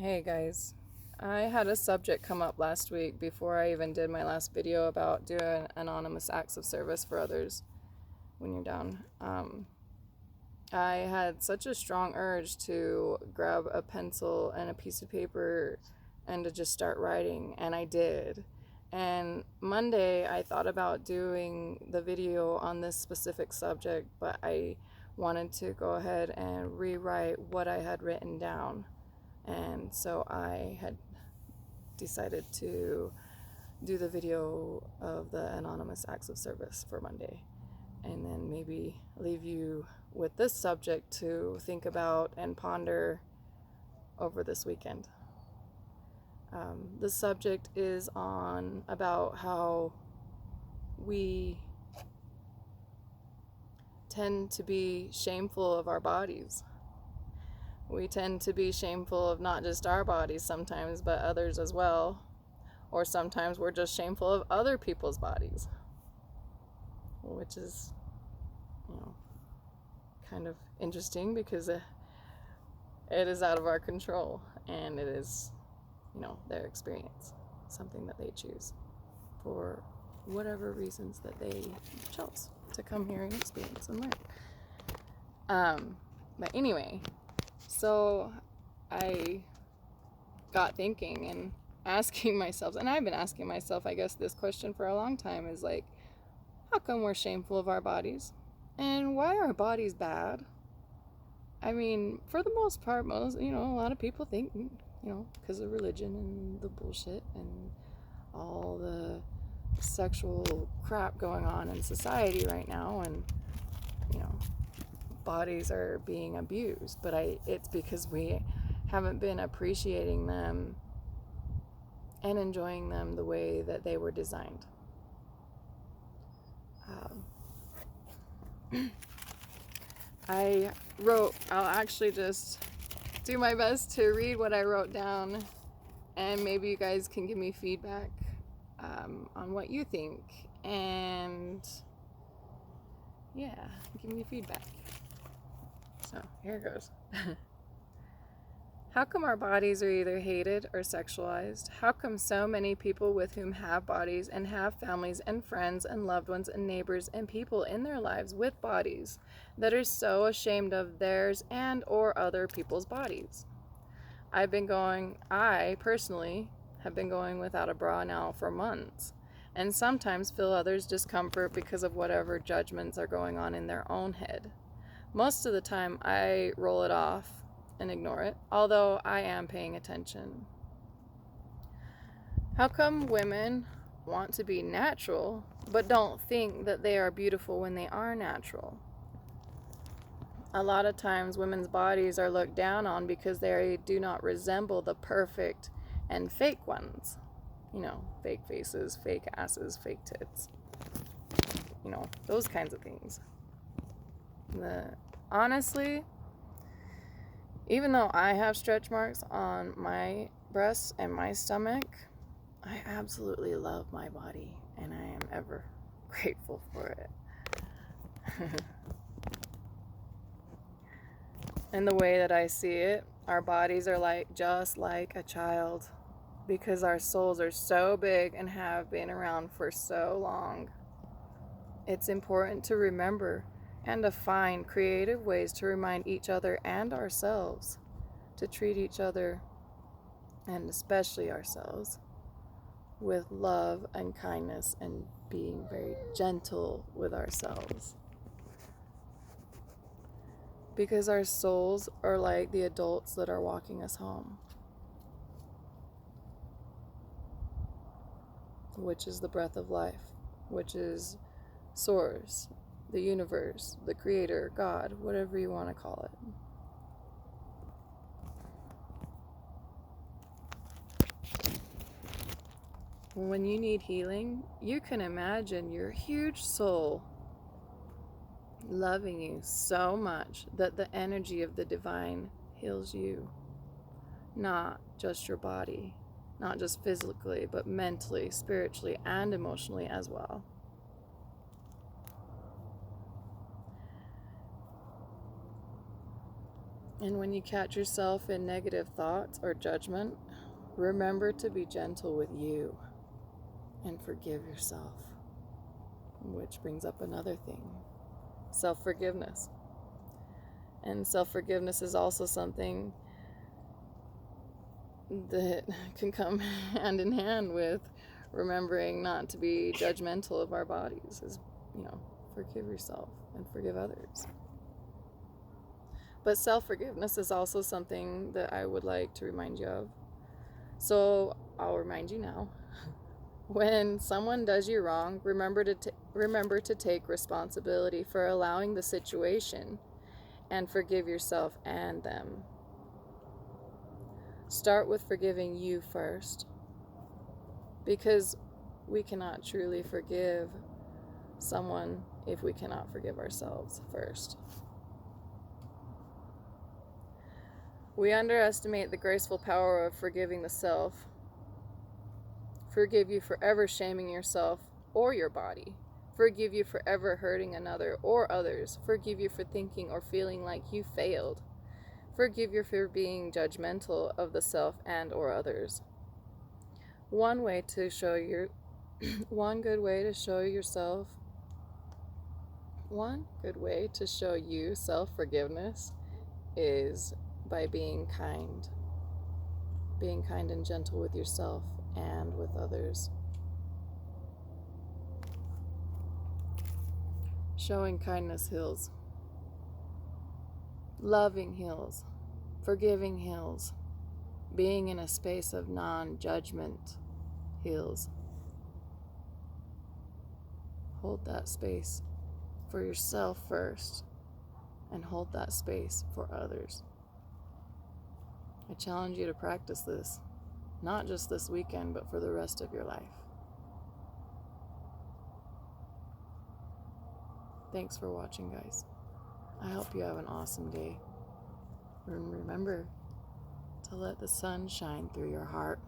Hey guys, I had a subject come up last week before I even did my last video about doing anonymous acts of service for others when you're down. I had such a strong urge to grab a pencil and a piece of paper and to just start writing, and I did. And Monday I thought about doing the video on this specific subject, but I wanted to go ahead and rewrite what I had written down. And so I had decided to do the video of the anonymous acts of service for Monday, and then maybe leave you with this subject to think about and ponder over this weekend. The subject is on about how we tend to be shameful of our bodies. We tend to be shameful of not just our bodies sometimes, but others as well. Or sometimes we're just shameful of other people's bodies, which is, kind of interesting because it is out of our control, and it is, their experience, something that they choose for whatever reasons that they chose to come here and experience and learn. But anyway, so I got thinking and asking myself, and I've been asking myself, I guess, this question for a long time, is like, how come we're shameful of our bodies? And why are bodies bad? I mean, for the most part, a lot of people think, because of religion and the bullshit and all the sexual crap going on in society right now, and, bodies are being abused. But it's because we haven't been appreciating them and enjoying them the way that they were designed. I'll actually just do my best to read what I wrote down, and maybe you guys can give me feedback on what you think, and yeah, give me feedback. So here it goes. How come our bodies are either hated or sexualized? How come so many people with whom have bodies and have families and friends and loved ones and neighbors and people in their lives with bodies that are so ashamed of theirs and or other people's bodies? I personally have been going without a bra now for months, and sometimes feel others' discomfort because of whatever judgments are going on in their own head. Most of the time I roll it off and ignore it, although I am paying attention. How come women want to be natural but don't think that they are beautiful when they are natural? A lot of times women's bodies are looked down on because they do not resemble the perfect and fake ones. Fake faces, fake asses, fake tits. Those kinds of things. Honestly, even though I have stretch marks on my breasts and my stomach, I absolutely love my body, and I am ever grateful for it. And the way that I see it, our bodies are just like a child, because our souls are so big and have been around for so long. It's important to remember and to find creative ways to remind each other and ourselves to treat each other, and especially ourselves, with love and kindness, and being very gentle with ourselves. Because our souls are like the adults that are walking us home, which is the breath of life, which is Source, the universe, the creator, God, whatever you want to call it. When you need healing, you can imagine your huge soul loving you so much that the energy of the divine heals you. Not just your body, not just physically, but mentally, spiritually, and emotionally as well. And when you catch yourself in negative thoughts or judgment, remember to be gentle with you and forgive yourself. Which brings up another thing, self-forgiveness. And self-forgiveness is also something that can come hand in hand with remembering not to be judgmental of our bodies. Is, forgive yourself and forgive others. But self-forgiveness is also something that I would like to remind you of. So I'll remind you now. When someone does you wrong, remember to take responsibility for allowing the situation and forgive yourself and them. Start with forgiving you first, because we cannot truly forgive someone if we cannot forgive ourselves first. We underestimate the graceful power of forgiving the self. Forgive you for ever shaming yourself or your body. Forgive you for ever hurting another or others. Forgive you for thinking or feeling like you failed. Forgive you for being judgmental of the self and or others. One good way to show you self-forgiveness is by being kind and gentle with yourself and with others. Showing kindness heals. Loving heals. Forgiving heals. Being in a space of non-judgment heals. Hold that space for yourself first, and hold that space for others. I challenge you to practice this, not just this weekend, but for the rest of your life. Thanks for watching, guys. I hope you have an awesome day. And remember to let the sun shine through your heart.